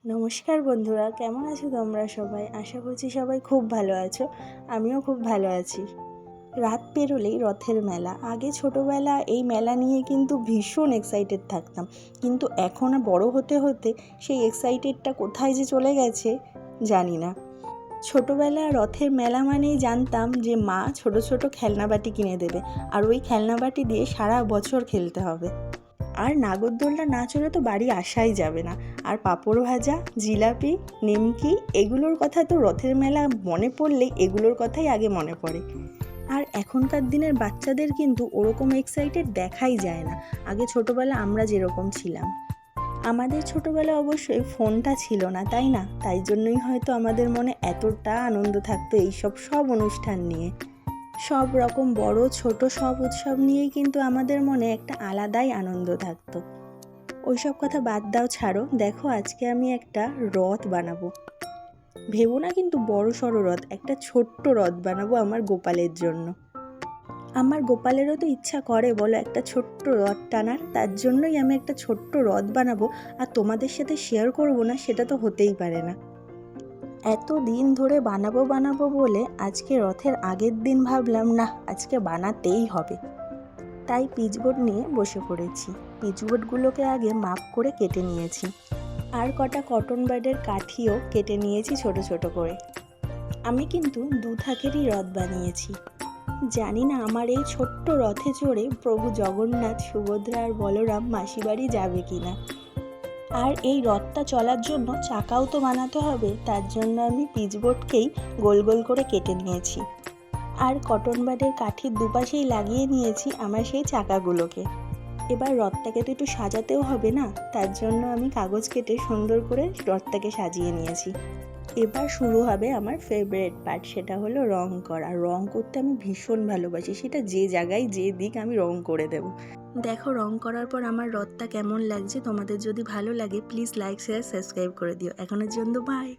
নমস্কার বন্ধুরা, কেমন আছো তোমরা সবাই? আশা করছি সবাই খুব ভালো আছো। আমিও খুব ভালো আছি। রাত পেরোলেই রথের মেলা। আগে ছোটোবেলা এই মেলা নিয়ে কিন্তু ভীষণ এক্সাইটেড থাকতাম, কিন্তু এখন বড় হতে হতে সেই এক্সাইটেডটা কোথায় যে চলে গেছে জানি না। ছোটোবেলা রথের মেলা মানেই জানতাম যে মা ছোট ছোট খেলনাবাটি কিনে দেবে, আর ওই খেলনাবাটি দিয়ে সারা বছর খেলতে হবে। আর নাগরদোলনা না চড়ে তো বাড়ি আসাই যাবে না। আর পাঁপড় ভাজা, জিলাপি, নিমকি এগুলোর কথা তো রথের মেলা মনে পড়লেই এগুলোর কথাই আগে মনে পড়ে। আর এখনকার দিনের বাচ্চাদের কিন্তু ওরকম এক্সাইটেড দেখাই যায় না, আগে ছোটোবেলা আমরা যেরকম ছিলাম। আমাদের ছোটোবেলা অবশ্যই ফোনটা ছিল না, তাই না? তাই জন্যই হয়তো আমাদের মনে এতটা আনন্দ থাকতো সব অনুষ্ঠান নিয়ে। সব রকম বড় ছোট সব উৎসব নিয়েই কিন্তু আমাদের মনে একটা আলাদাই আনন্দ থাকতো। ওইসব কথা বাদ দাও, ছাড়ো। দেখো, আজকে আমি একটা রথ বানাবো। ভেবো না কিন্তু বড় সড়ো রথ, একটা ছোট্ট রথ বানাবো আমার গোপালের জন্য। আমার গোপালেরও তো ইচ্ছা করে বলো একটা ছোট্ট রথ টানার, তার জন্যই আমি একটা ছোট্ট রথ বানাবো। আর তোমাদের সাথে শেয়ার করবো না সেটা তো হতেই পারে না। এত দিন ধরে বানাবো বলে আজকে রথের আগের দিন ভাবলাম না, আজকে বানাতেই হবে। তাই পিচবোর্ড নিয়ে বসে পড়েছি। পিচবোর্ডগুলোকে আগে মাপ করে কেটে নিয়েছি, আর কটা কটন বাডের কাঠিও কেটে নিয়েছি ছোট ছোট করে। আমি কিন্তু 2 থাকেরই রথ বানিয়েছি। জানি না আমার এই ছোট্ট রথে চড়ে প্রভু জগন্নাথ, সুভদ্রা আর বলরাম মাসিবাড়ি যাবে কিনা। আর এই রথটা চলার জন্য চাকাও তো বানাতে হবে, তার জন্য আমি পিচবোর্ডকেই গোল গোল করে কেটে নিয়েছি। আর কটন বাডের কাঠির দুপাশেই লাগিয়ে নিয়েছি আমার সেই চাকাগুলোকে। এবার রথটাকে তো একটু সাজাতেও হবে না, তার জন্য আমি কাগজ কেটে সুন্দর করে রথটাকে সাজিয়ে নিয়েছি। এবার শুরু হবে আমার ফেভারিট পার্ট, সেটা হলো রং করা। রং করতে আমি ভীষণ ভালোবাসি, সেটা যে জায়গায় যে দিক আমি রং করে দেব। দেখো, রং করার পর আমার রথটা কেমন লাগছে। তোমাদের যদি ভালো লাগে প্লিজ লাইক, শেয়ার, সাবস্ক্রাইব করে দিও। এখনের জন্য বাই।